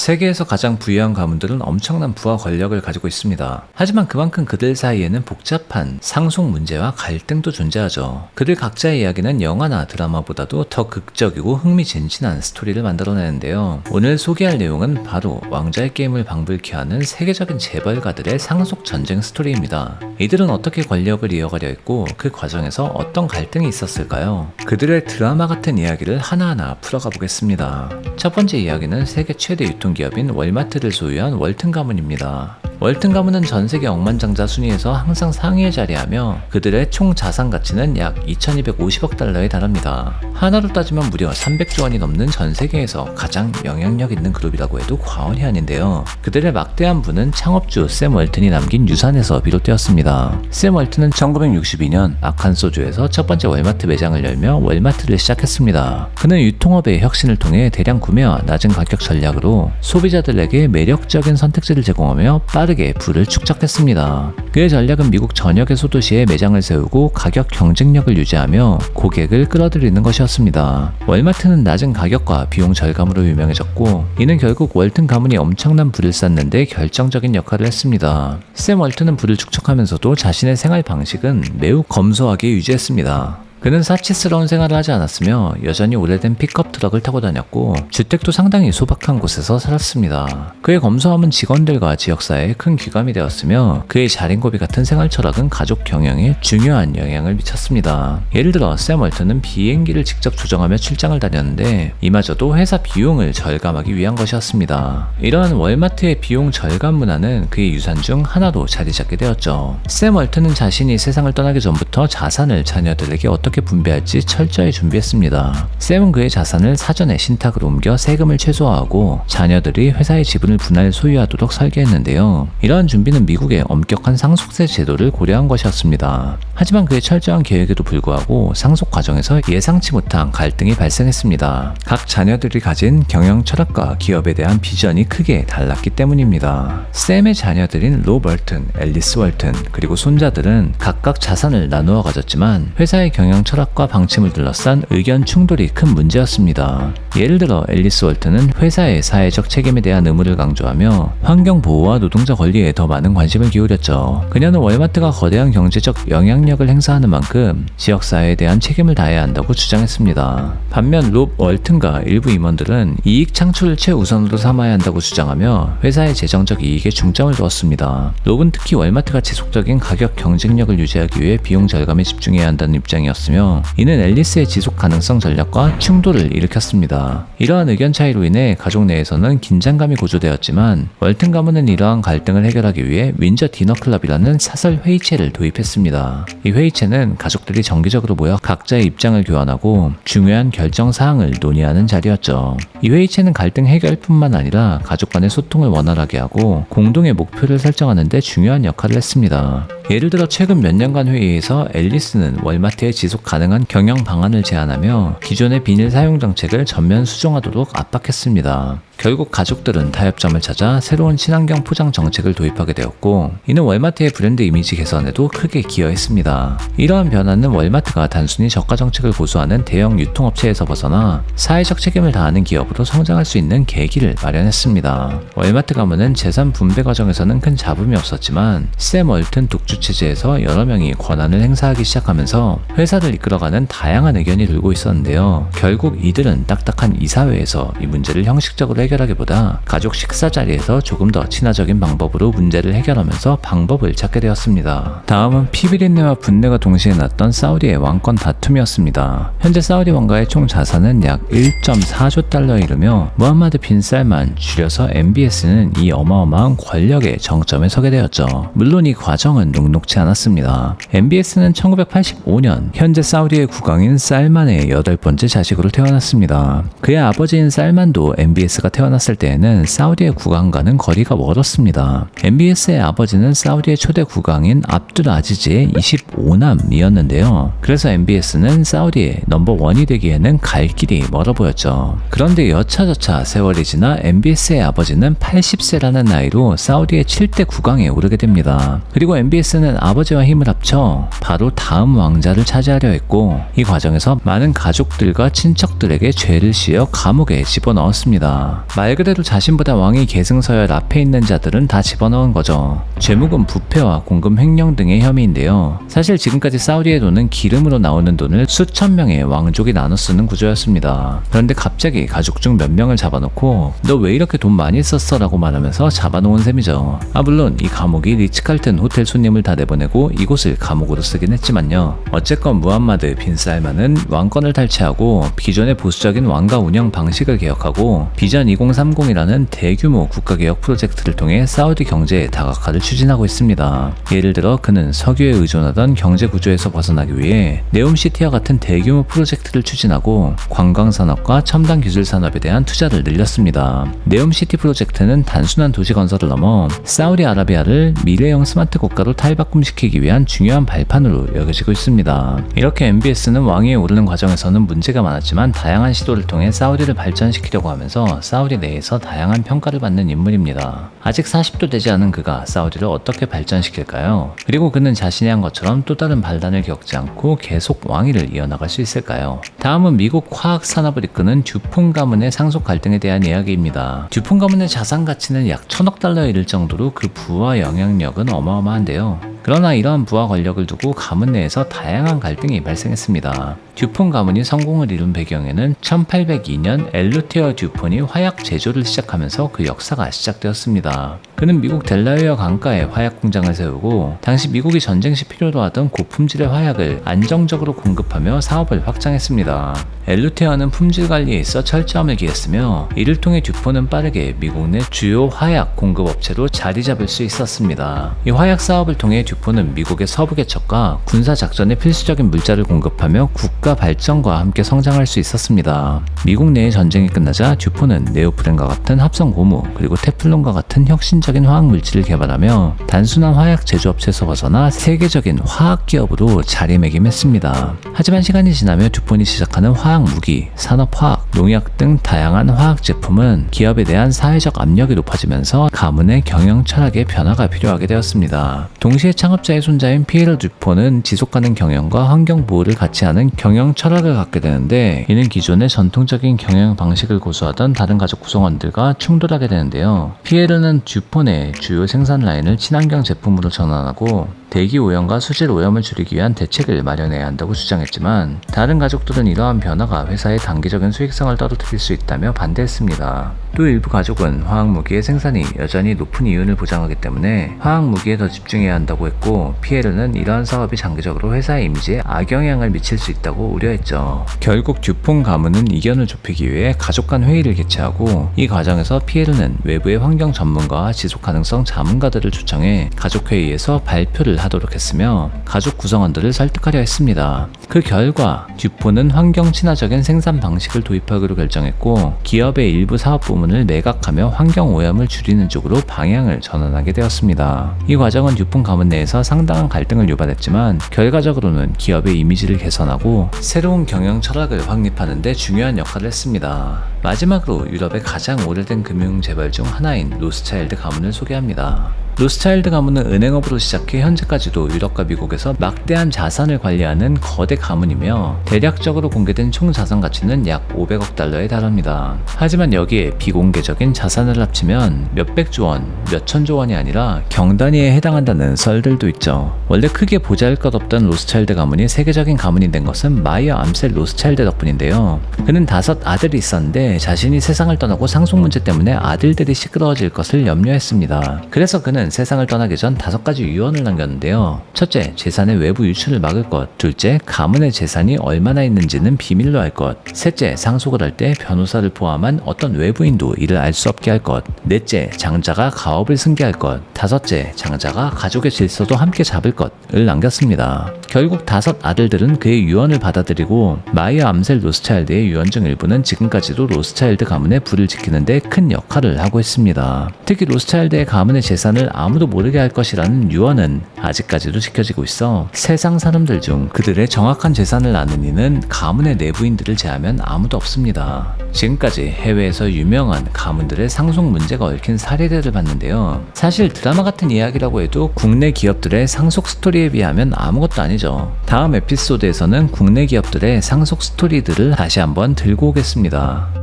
세계에서 가장 부유한 가문들은 엄청난 부와 권력을 가지고 있습니다. 하지만 그만큼 그들 사이에는 복잡한 상속 문제와 갈등도 존재하죠. 그들 각자의 이야기는 영화나 드라마보다도 더 극적이고 흥미진진한 스토리를 만들어내는데요. 오늘 소개할 내용은 바로 왕좌의 게임을 방불케 하는 세계적인 재벌가들의 상속 전쟁 스토리입니다. 이들은 어떻게 권력을 이어가려 했고 그 과정에서 어떤 갈등이 있었을까요? 그들의 드라마 같은 이야기를 하나하나 풀어가 보겠습니다. 첫 번째 이야기는 세계 최대 유통기업인 월마트를 소유한 월튼 가문입니다. 월튼 가문은 전세계 억만장자 순위에서 항상 상위에 자리하며 그들의 총 자산 가치는 약 2250억 달러에 달합니다. 하나로 따지면 무려 300조 원이 넘는 전세계에서 가장 영향력 있는 그룹이라고 해도 과언이 아닌데요. 그들의 막대한 부는 창업주 샘 월튼이 남긴 유산에서 비롯되었습니다. 샘 월튼은 1962년 아칸소주에서 첫 번째 월마트 매장을 열며 월마트를 시작했습니다. 그는 유통업의 혁신을 통해 대량 구매와 낮은 가격 전략으로 소비자들에게 매력적인 선택지를 제공하며 빠르게 부를 축적했습니다. 그의 전략은 미국 전역의 소도시에 매장을 세우고 가격 경쟁력을 유지하며 고객을 끌어들이는 것이었습니다. 월마트는 낮은 가격과 비용 절감으로 유명해졌고 이는 결국 월튼 가문이 엄청난 부를 쌓는데 결정적인 역할을 했습니다. 샘 월튼은 부를 축적하면서도 자신의 생활 방식은 매우 검소하게 유지했습니다. 그는 사치스러운 생활을 하지 않았으며 여전히 오래된 픽업 트럭을 타고 다녔고 주택도 상당히 소박한 곳에서 살았습니다. 그의 검소함은 직원들과 지역사회에 큰 귀감이 되었으며 그의 자린고비 같은 생활 철학은 가족 경영에 중요한 영향을 미쳤습니다. 예를 들어 샘 월튼은 비행기를 직접 조정하며 출장을 다녔는데 이마저도 회사 비용을 절감하기 위한 것이었습니다. 이러한 월마트의 비용 절감 문화는 그의 유산 중 하나로 자리 잡게 되었죠. 샘 월튼은 자신이 세상을 떠나기 전부터 자산을 자녀들에게 어떻게 분배할지 철저히 준비했습니다. 샘은 그의 자산을 사전에 신탁으로 옮겨 세금을 최소화하고 자녀들이 회사의 지분을 분할 소유하도록 설계했는데요. 이러한 준비는 미국의 엄격한 상속세 제도를 고려한 것이었습니다. 하지만 그의 철저한 계획에도 불구하고 상속 과정에서 예상치 못한 갈등이 발생했습니다. 각 자녀들이 가진 경영 철학과 기업에 대한 비전이 크게 달랐기 때문입니다. 샘의 자녀들인 로 월튼, 앨리스 월튼, 그리고 손자들은 각각 자산을 나누어 가졌지만 회사의 경영 철학과 방침을 둘러싼 의견 충돌이 큰 문제였습니다. 예를 들어 앨리스 월튼은 회사의 사회적 책임에 대한 의무를 강조하며 환경 보호와 노동자 권리에 더 많은 관심을 기울였죠. 그녀는 월마트가 거대한 경제적 영향력을 행사하는 만큼 지역사회에 대한 책임을 다해야 한다고 주장했습니다. 반면 롭 월튼과 일부 임원들은 이익 창출을 최우선으로 삼아야 한다고 주장하며 회사의 재정적 이익에 중점을 두었습니다. 롭은 특히 월마트가 지속적인 가격 경쟁력을 유지하기 위해 비용 절감에 집중해야 한다는 입장이었으며 이는 앨리스의 지속 가능성 전략과 충돌을 일으켰습니다. 이러한 의견 차이로 인해 가족 내에서는 긴장감이 고조되었지만 월튼 가문은 이러한 갈등을 해결하기 위해 윈저 디너 클럽이라는 사설 회의체를 도입했습니다. 이 회의체는 가족들이 정기적으로 모여 각자의 입장을 교환하고 중요한 결정 사항을 논의하는 자리였죠. 이 회의체는 갈등 해결뿐만 아니라 가족 간의 소통을 원활하게 하고 공동의 목표를 설정하는 데 중요한 역할을 했습니다. 예를 들어 최근 몇 년간 회의에서 앨리스는 월마트의 지속 가능한 경영 방안을 제안하며 기존의 비닐 사용 정책을 전면 수정하도록 압박했습니다. 결국 가족들은 타협점을 찾아 새로운 친환경 포장 정책을 도입하게 되었고 이는 월마트의 브랜드 이미지 개선에도 크게 기여했습니다. 이러한 변화는 월마트가 단순히 저가 정책을 고수하는 대형 유통업체에서 벗어나 사회적 책임을 다하는 기업으로 성장할 수 있는 계기를 마련했습니다. 월마트 가문은 재산 분배 과정에서는 큰 잡음이 없었지만 샘 월튼 독주 체제에서 여러 명이 권한을 행사하기 시작하면서 회사를 이끌어가는 다양한 의견이 돌고 있었는데요. 결국 이들은 딱딱한 이사회에서 이 문제를 형식적으로 해결하기보다 가족 식사 자리에서 조금 더 친화적인 방법으로 문제를 해결하면서 방법을 찾게 되었습니다. 다음은 피비린내와 분내가 동시에 났던 사우디의 왕권 다툼이었습니다. 현재 사우디 왕가의 총 자산은 약 1.4조 달러에 이르며 무함마드 빈 살만 줄여서 MBS는 이 어마어마한 권력의 정점에 서게 되었죠. 물론 이 과정은 녹록지 않았습니다. MBS는 1985년 현재 사우디의 국왕인 살만의 8번째 자식으로 태어났습니다. 그의 아버지인 살만도 MBS가 태어났을 때에는 사우디의 국왕과는 거리가 멀었습니다. MBS의 아버지는 사우디의 초대 국왕인 압둘 아지즈의 25남이었는데요. 그래서 MBS는 사우디의 넘버1이 되기에는 갈 길이 멀어 보였죠. 그런데 여차저차 세월이 지나 MBS의 아버지는 80세라는 나이로 사우디의 7대 국왕에 오르게 됩니다. 그리고 MBS는 아버지와 힘을 합쳐 바로 다음 왕자를 차지하려 했고 이 과정에서 많은 가족들과 친척들에게 죄를 씌워 감옥에 집어넣었습니다. 말 그대로 자신보다 왕위 계승서열 앞에 있는 자들은 다 집어넣은 거죠. 죄목은 부패와 공금 횡령 등의 혐의인데요. 사실 지금까지 사우디의 돈은 기름으로 나오는 돈을 수천 명의 왕족이 나눠 쓰는 구조였습니다. 그런데 갑자기 가족 중 몇 명을 잡아놓고 너 왜 이렇게 돈 많이 썼어? 라고 말하면서 잡아놓은 셈이죠. 물론 이 감옥이 리츠칼튼 호텔 손님을 다 내보내고 이곳을 감옥으로 쓰긴 했지만요. 어쨌건 무함마드 빈 살만은 왕권을 탈취하고 기존의 보수적인 왕가 운영 방식을 개혁하고 비전 2030이라는 대규모 국가개혁 프로젝트를 통해 사우디 경제의 다각화를 추진하고 있습니다. 예를 들어 그는 석유에 의존하던 경제 구조에서 벗어나기 위해 네옴시티와 같은 대규모 프로젝트를 추진하고 관광산업과 첨단 기술 산업에 대한 투자를 늘렸습니다. 네옴시티 프로젝트는 단순한 도시 건설을 넘어 사우디아라비아를 미래형 스마트 국가로 탈바꿈시키기 위한 중요한 발판으로 여겨지고 있습니다. 이렇게 MBS는 왕위에 오르는 과정에서는 문제가 많았지만 다양한 시도를 통해 사우디를 발전시키려고 하면서 사우디 내에서 다양한 평가를 받는 인물입니다. 아직 40도 되지 않은 그가 사우디를 어떻게 발전시킬까요? 그리고 그는 자신이 한 것처럼 또 다른 반란을 겪지 않고 계속 왕위를 이어나갈 수 있을까요? 다음은 미국 화학 산업을 이끄는 듀폰 가문의 상속 갈등에 대한 이야기입니다. 듀폰 가문의 자산 가치는 약 1000억 달러에 이를 정도로 그 부와 영향력은 어마어마한데요. 그러나 이러한 부와 권력을 두고 가문 내에서 다양한 갈등이 발생했습니다. 듀폰 가문이 성공을 이룬 배경에는 1802년 엘루테어 듀폰이 화약 제조를 시작하면서 그 역사가 시작되었습니다. 그는 미국 델라웨어 강가에 화약 공장을 세우고 당시 미국이 전쟁 시 필요로 하던 고품질의 화약을 안정적으로 공급하며 사업을 확장했습니다. 엘루테어는 품질 관리에 있어 철저함을 기했으며 이를 통해 듀폰은 빠르게 미국 내 주요 화약 공급업체로 자리 잡을 수 있었습니다. 이 화약 사업을 통해 듀폰은 미국의 서부 개척과 군사 작전에 필수적인 물자를 공급하며 국가 발전과 함께 성장할 수 있었습니다. 미국 내의 전쟁이 끝나자 듀폰은 네오프렌과 같은 합성 고무 그리고 테플론과 같은 혁신적인 화학 물질을 개발하며 단순한 화약 제조업체에서 벗어나 세계적인 화학 기업으로 자리매김했습니다. 하지만 시간이 지나며 듀폰이 시작하는 화학 무기, 산업화학, 농약 등 다양한 화학 제품은 기업에 대한 사회적 압력이 높아지면서 가문의 경영 철학에 변화가 필요하게 되었습니다. 동시에 창업자의 손자인 피에르 듀폰은 지속가능 경영과 환경 보호를 같이 하는 경영 철학을 갖게 되는데 이는 기존의 전통적인 경영 방식을 고수하던 다른 가족 구성원들과 충돌하게 되는데요. 피에르는 듀폰의 주요 생산 라인을 친환경 제품으로 전환하고 대기 오염과 수질 오염을 줄이기 위한 대책을 마련해야 한다고 주장했지만 다른 가족들은 이러한 변화가 회사의 단기적인 수익성을 떨어뜨릴 수 있다며 반대했습니다. 또 일부 가족은 화학무기의 생산이 여전히 높은 이윤을 보장하기 때문에 화학무기에 더 집중해야 한다고 했고 피에르는 이러한 사업이 장기적으로 회사의 이미지에 악영향을 미칠 수 있다고 우려했죠. 결국 듀폰 가문은 이견을 좁히기 위해 가족 간 회의를 개최하고 이 과정에서 피에르는 외부의 환경 전문가와 지속가능성 자문가들을 초청해 가족회의에서 발표를 하도록 했으며 가족 구성원들을 설득하려 했습니다. 그 결과 듀폰은 환경 친화적인 생산 방식을 도입하기로 결정했고 기업의 일부 사업 부문을 매각하며 환경 오염을 줄이는 쪽으로 방향을 전환하게 되었습니다. 이 과정은 듀폰 가문 내에서 상당한 갈등을 유발했지만 결과적으로는 기업의 이미지를 개선하고 새로운 경영 철학을 확립하는 데 중요한 역할을 했습니다. 마지막으로 유럽의 가장 오래된 금융 재벌 중 하나인 로스차일드 가문을 소개합니다. 로스차일드 가문은 은행업으로 시작해 현재까지도 유럽과 미국에서 막대한 자산을 관리하는 거대 가문이며 대략적으로 공개된 총 자산 가치는 약 500억 달러에 달합니다. 하지만 여기에 비공개적인 자산을 합치면 몇백조 원, 몇천조 원이 아니라 경단위에 해당한다는 썰들도 있죠. 원래 크게 보잘것없던 로스차일드 가문이 세계적인 가문이 된 것은 마이어 암셀 로스차일드 덕분인데요. 그는 5 아들이 있었는데 자신이 세상을 떠나고 상속 문제 때문에 아들들이 시끄러워질 것을 염려했습니다. 그래서 그는 세상을 떠나기 전 5가지 유언을 남겼는데요. 첫째, 재산의 외부 유출을 막을 것. 둘째, 가문의 재산이 얼마나 있는지는 비밀로 할 것. 셋째, 상속을 할 때 변호사를 포함한 어떤 외부인도 이를 알 수 없게 할 것. 넷째, 장자가 가업을 승계할 것. 다섯째, 장자가 가족의 질서도 함께 잡을 것을 남겼습니다. 결국 5 아들들은 그의 유언을 받아들이고 마이어 암셀 로스차일드의 유언 중 일부는 지금까지도 로스차일드 가문의 부를 지키는 데 큰 역할을 하고 있습니다. 특히 로스차일드의 가문의 재산을 아무도 모르게 할 것이라는 유언은 아직까지도 지켜지고 있어 세상 사람들 중 그들의 정확한 재산을 아는 이는 가문의 내부인들을 제하면 아무도 없습니다. 지금까지 해외에서 유명한 가문들의 상속 문제가 얽힌 사례들을 봤는데요. 사실 드라마 같은 이야기라고 해도 국내 기업들의 상속 스토리에 비하면 아무것도 아니죠. 다음 에피소드에서는 국내 기업들의 상속 스토리들을 다시 한번 들고 오겠습니다.